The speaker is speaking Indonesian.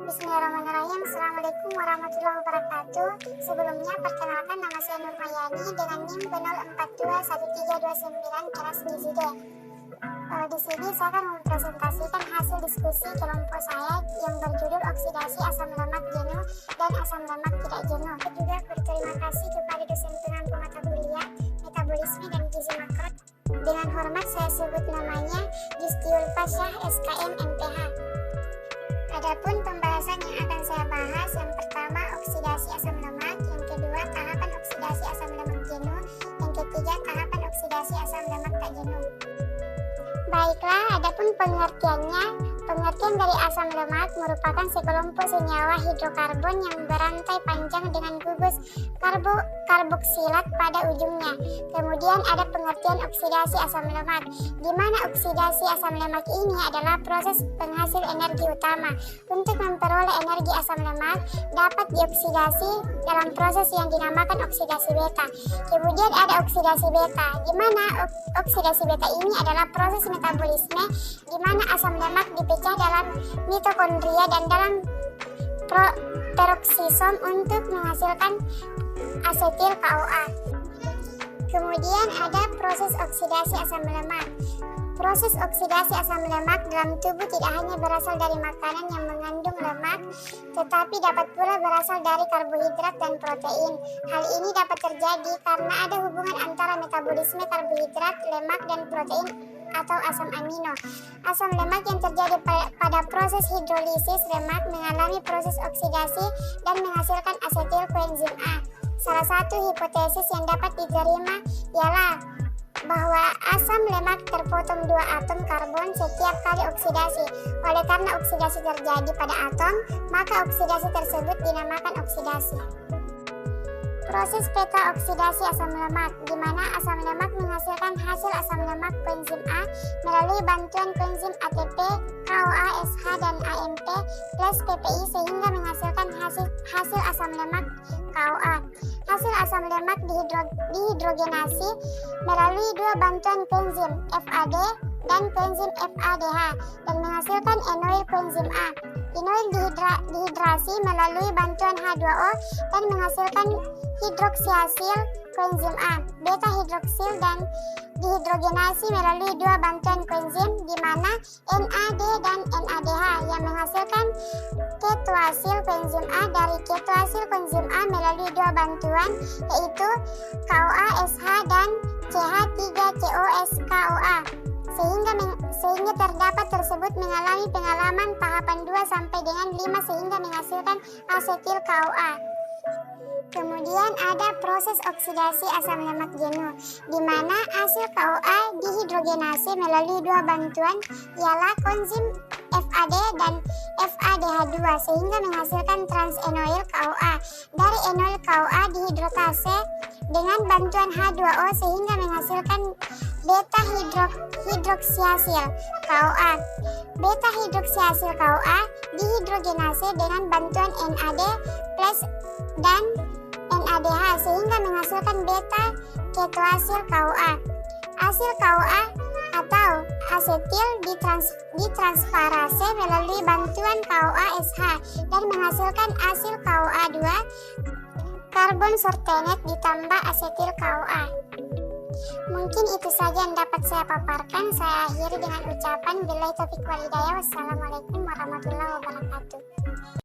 Bismillahirrahmanirrahim. Assalamualaikum warahmatullahi wabarakatuh. Sebelumnya perkenalkan, nama saya Nurmayani dengan NIM B0421329 kelas gizi D. Di sini saya akan mempresentasikan hasil diskusi kelompok saya yang berjudul oksidasi asam lemak jenuh dan asam lemak tidak jenuh. Saya juga berterima kasih kepada dosen pengampu mata kuliah metabolisme dan gizi makro. Dengan hormat saya sebut namanya Justiul Pasyah SKM MPH. Adapun pembahasan yang akan saya bahas, yang pertama oksidasi asam lemak, yang kedua tahapan oksidasi asam lemak jenuh, yang ketiga tahapan oksidasi asam lemak tak jenuh. Baiklah, adapun pengertiannya, pengertian dari asam lemak merupakan sekelompok senyawa hidrokarbon yang berantai panjang dengan gugus karboksilat pada ujungnya. Kemudian ada pengertian oksidasi asam lemak, di mana oksidasi asam lemak ini adalah proses penghasil energi utama. Untuk memperoleh energi asam lemak dapat dioksidasi dalam proses yang dinamakan oksidasi beta. Kemudian ada oksidasi beta, di mana oksidasi beta ini adalah proses metabolisme di mana asam lemak dipecah dalam mitokondria dan dalam peroksisom untuk menghasilkan asetil CoA. Kemudian ada proses oksidasi asam lemak. Proses oksidasi asam lemak dalam tubuh tidak hanya berasal dari makanan yang mengandung lemak, tetapi dapat pula berasal dari karbohidrat dan protein. Hal ini dapat terjadi karena ada hubungan antara metabolisme karbohidrat, lemak, dan protein atau asam amino. Asam lemak yang terjadi pada proses hidrolisis lemak mengalami proses oksidasi dan menghasilkan asetil koenzim A. Salah satu hipotesis yang dapat diterima ialah bahwa asam lemak terpotong dua atom karbon setiap kali oksidasi. Oleh karena oksidasi terjadi pada atom, maka oksidasi tersebut dinamakan oksidasi. Proses beta oksidasi asam lemak, di mana asam lemak menghasilkan hasil asam lemak koenzim A melalui bantuan koenzim ATP, CoA, SH, dan AMP plus PPI sehingga menghasilkan hasil asam lemak CoA. Hasil asam lemak dihidrogenasi melalui dua bantuan koenzim FAD dan koenzim FADH dan menghasilkan enoil koenzim A. Enoil dihidrasi melalui bantuan H2O dan menghasilkan hidroksiasil koenzim A. Beta hidroksil dan dihidrogenasi melalui dua bantuan koenzim di mana NAD dan NADH yang menghasilkan ketoasil koenzim A. Dari ketoasil koenzim A melalui dua bantuan yaitu CoA, SH, dan CH3COS-CoA. Sehingga terdapat tersebut mengalami pengalaman tahapan 2 sampai dengan 5 sehingga menghasilkan asetil CoA. Kemudian ada proses oksidasi asam lemak jenuh, di mana hasil CoA dihidrogenasi melalui dua bantuan ialah koenzim FAD dan FADH2 sehingga menghasilkan transenoil CoA. Dari enoil CoA dihidrotase dengan bantuan H2O sehingga menghasilkan beta hidroksiasil CoA. Beta hidroksiasil CoA dihidrogenase dengan bantuan NAD plus dan NADH sehingga menghasilkan beta ketoasil CoA. Hasil CoA atau asetil ditransferase melalui bantuan CoA SH dan menghasilkan hasil CoA2 karbon sortenet ditambah asetil CoA. Mungkin itu saja yang dapat saya paparkan. Saya akhiri dengan ucapan billahi taufiq wal hidayah. Wassalamualaikum warahmatullahi wabarakatuh.